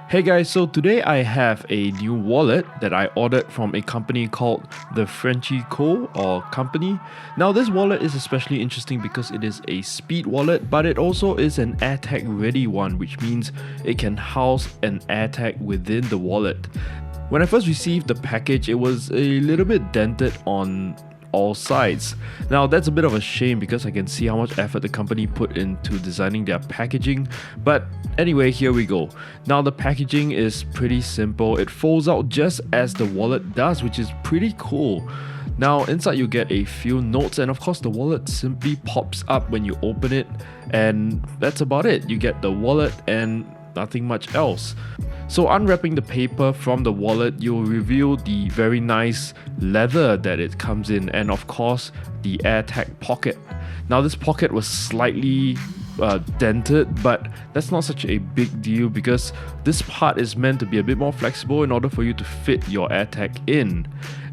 Hey guys, so today I have a new wallet that I ordered from a company called the Frenchie or company. Now this wallet is especially interesting because it is a speed wallet, but it also is an Airtag ready one, which means it can house an Airtag within the wallet. When I first received the package, it was a little bit dented on all sides. Now that's a bit of a shame because I can see how much effort the company put into designing their packaging, but anyway, here we go. Now the packaging is pretty simple. It folds out just as the wallet does, which is pretty cool. Now inside you get a few notes, and of course the wallet simply pops up when you open it, and that's about it. You get the wallet and nothing much else. So unwrapping the paper from the wallet, you'll reveal the very nice leather that it comes in, and of course the Airtag pocket. Now this pocket was slightly dented, but that's not such a big deal because this part is meant to be a bit more flexible in order for you to fit your Airtag in.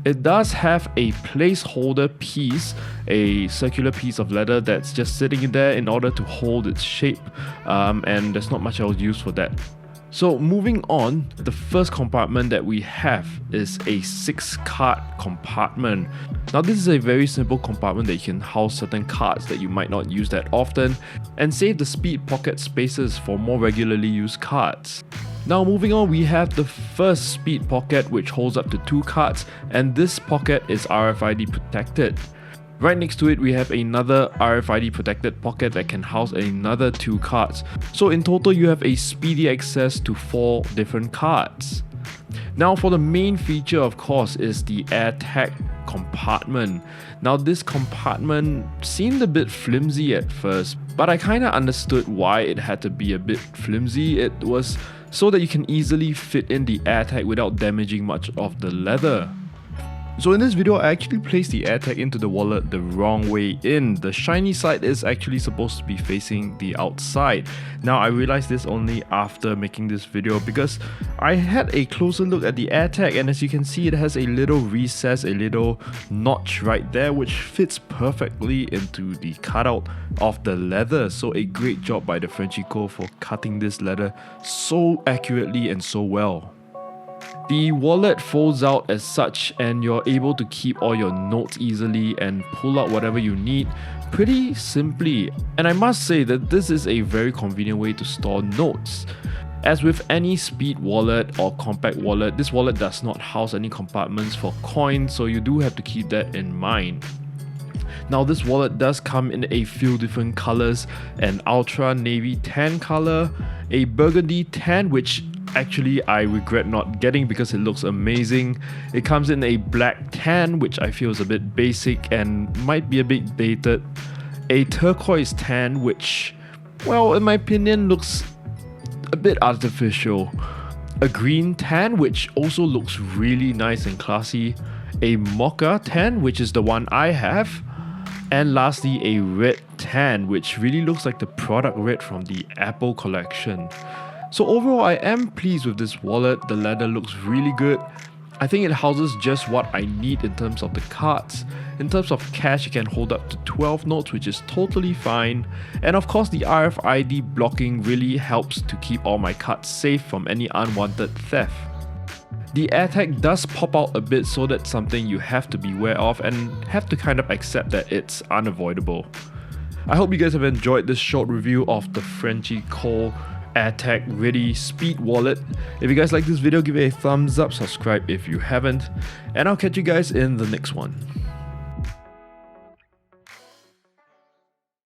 It does have a placeholder piece, a circular piece of leather that's just sitting in there in order to hold its shape, and there's not much else used for that. So moving on, the first compartment that we have is a 6-card compartment. Now this is a very simple compartment that you can house certain cards that you might not use that often and save the speed pocket spaces for more regularly used cards. Now moving on, we have the first speed pocket, which holds up to 2 cards, and this pocket is RFID protected. Right next to it, we have another RFID protected pocket that can house another 2 cards. So in total, you have a speedy access to 4 different cards. Now for the main feature, of course, is the Airtag compartment. Now this compartment seemed a bit flimsy at first, but I kinda understood why it had to be a bit flimsy. It was so that you can easily fit in the Airtag without damaging much of the leather. So in this video, I actually placed the Airtag into the wallet the wrong way in. The shiny side is actually supposed to be facing the outside. Now I realized this only after making this video because I had a closer look at the Airtag, and as you can see, it has a little recess, a little notch right there, which fits perfectly into the cutout of the leather. So a great job by the Frenchie for cutting this leather so accurately and so well. The wallet folds out as such, and you're able to keep all your notes easily and pull out whatever you need pretty simply. And I must say that this is a very convenient way to store notes. As with any speed wallet or compact wallet, this wallet does not house any compartments for coins, so you do have to keep that in mind. Now this wallet does come in a few different colors: an ultra navy tan color, a burgundy tan, which actually I regret not getting because it looks amazing. It comes in a black tan, which I feel is a bit basic and might be a bit dated. A turquoise tan, which, well, in my opinion, looks a bit artificial. A green tan, which also looks really nice and classy. A mocha tan, which is the one I have. And lastly, a red tan, which really looks like the product red from the Apple collection. So overall, I am pleased with this wallet. The leather looks really good. I think it houses just what I need in terms of the cards. In terms of cash, it can hold up to 12 notes, which is totally fine. And of course, the RFID blocking really helps to keep all my cards safe from any unwanted theft. The Airtag does pop out a bit, so that's something you have to be aware of and have to kind of accept that it's unavoidable. I hope you guys have enjoyed this short review of the Frenchie Airtag ready speed wallet. If you guys like this video, give it a thumbs up, subscribe if you haven't, and I'll catch you guys in the next one.